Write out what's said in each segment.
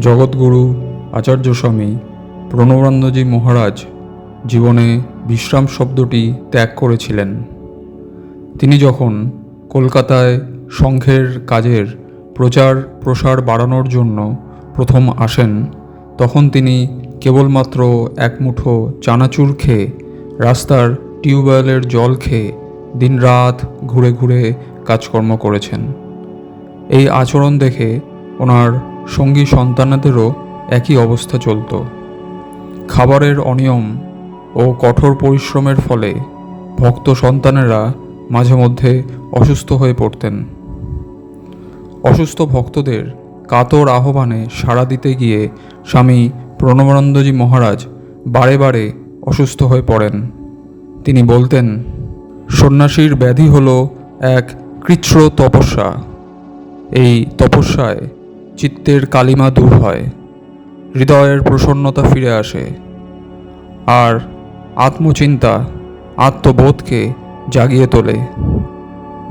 জগৎগুরু আচার্য স্বামী প্রণবানন্দজি মহারাজ জীবনে বিশ্রাম শব্দটি ত্যাগ করেছিলেন। তিনি যখন কলকাতায় সংঘের কাজের প্রচার প্রসার বাড়ানোর জন্য প্রথম আসেন, তখন তিনি কেবলমাত্র এক মুঠো চানাচুর খেয়ে, রাস্তার টিউবওয়েলের জল খেয়ে দিনরাত ঘুরে ঘুরে কাজকর্ম করেছেন। এই আচরণ দেখে ওনার সঙ্গী সন্তানদেরও একই অবস্থা চলত। খাবারের অনিয়ম ও কঠোর পরিশ্রমের ফলে ভক্ত সন্তানেরা মাঝে মধ্যে অসুস্থ হয়ে পড়তেন। অসুস্থ ভক্তদের কাতর আহ্বানে সাড়া দিতে গিয়ে স্বামী প্রণবানন্দজি মহারাজ বারে বারে অসুস্থ হয়ে পড়েন। তিনি বলতেন, সন্ন্যাসীর ব্যাধি হল এক কৃচ্ছ্র তপস্যা। এই তপস্যায় চিত্তের কালিমা দূর হয়, হৃদয়ের প্রসন্নতা ফিরে আসে, আর আত্মচিন্তা আত্মবোধকে জাগিয়ে তোলে,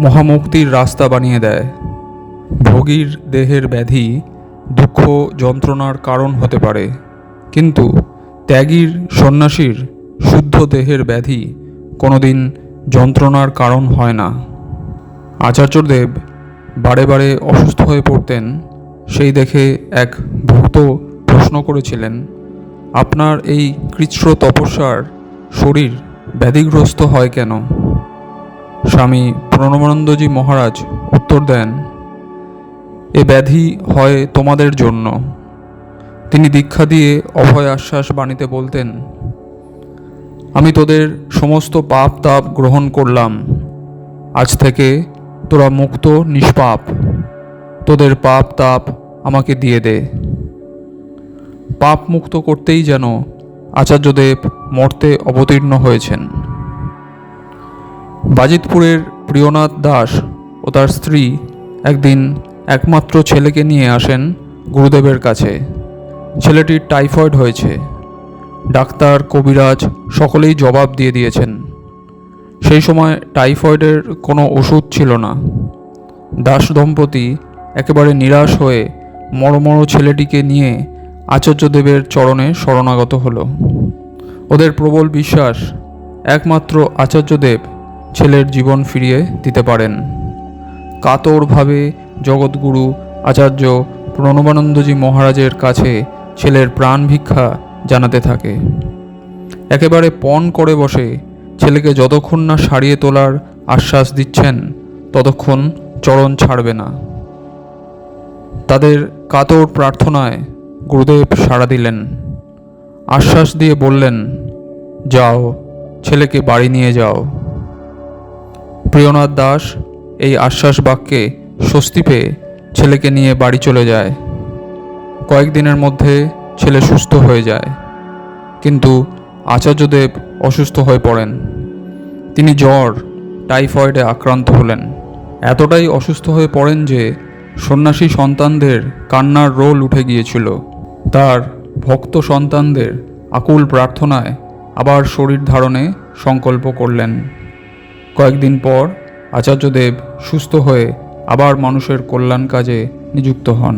মহামুক্তির রাস্তা বানিয়ে দেয়। ভোগীর দেহের ব্যাধি দুঃখ যন্ত্রণার কারণ হতে পারে, কিন্তু ত্যাগীর সন্ন্যাসীর শুদ্ধ দেহের ব্যাধি কোনোদিন যন্ত্রণার কারণ হয় না। আচার্যদেব বারে বারে অসুস্থ হয়ে পড়তেন। সেই দেখে এক ভক্ত প্রশ্ন করেছিলেন, আপনার এই কৃচ্ছ্র তপস্যার শরীর ব্যাধিগ্রস্ত হয় কেন? স্বামী প্রণবানন্দজি মহারাজ উত্তর দেন, এ ব্যাধি হয় তোমাদের জন্য। তিনি দীক্ষা দিয়ে অভয় আশ্বাস বাণীতে বলতেন, আমি তোদের সমস্ত পাপ তাপ গ্রহণ করলাম। আজ থেকে তোরা মুক্ত নিষ্পাপ। তোদের পাপ তাপ আমাকে দিয়ে দে। পাপ মুক্ত করতেই যেন আচার্যদেব মর্তে অবতীর্ণ হয়েছেন। বাজিতপুরের প্রিয়নাথ দাস ও তার স্ত্রী একদিন একমাত্র ছেলেকে নিয়ে আসেন গুরুদেবের কাছে। ছেলেটির টাইফয়েড হয়েছে। ডাক্তার, কবিরাজ সকলেই জবাব দিয়ে দিয়েছেন। সেই সময় টাইফয়েডের কোনো ওষুধ ছিল না। দাস দম্পতি একেবারে নিরাশ হয়ে মরমর ছেলেটিকে নিয়ে আচার্যদেবের চরণে শরণাগত হলো। ওদের প্রবল বিশ্বাস, একমাত্র আচার্যদেব ছেলের জীবন ফিরিয়ে দিতে পারেন। কাতরভাবে জগৎগুরু আচার্য প্রণবানন্দজি মহারাজের কাছে ছেলের প্রাণ ভিক্ষা জানাতে থাকে। একেবারে পণ করে বসে ছেলেকে যতক্ষণ না সারিয়ে তোলার আশ্বাস দিচ্ছেন, ততক্ষণ চরণ ছাড়বে না। তাদের কাতর প্রার্থনায় গুরুদেব সাড়া দিলেন। আশ্বাস দিয়ে বললেন, যাও, ছেলেকে বাড়ি নিয়ে যাও। প্রিয়নাথ দাস এই আশ্বাস বাক্যে স্বস্তি পেয়ে ছেলেকে নিয়ে বাড়ি চলে যায়। কয়েকদিনের মধ্যে ছেলে সুস্থ হয়ে যায়, কিন্তু আচার্যদেব অসুস্থ হয়ে পড়েন। তিনি জ্বর, টাইফয়েডে আক্রান্ত হলেন। এতটাই অসুস্থ হয়ে পড়েন যে সন্ন্যাসী সন্তানদের কান্নার রোল উঠে গিয়েছিল। তার ভক্ত সন্তানদের আকুল প্রার্থনায় আবার শরীর ধারণে সংকল্প করলেন। কয়েকদিন পর আচার্যদেব সুস্থ হয়ে আবার মানুষের কল্যাণ কাজে নিযুক্ত হন।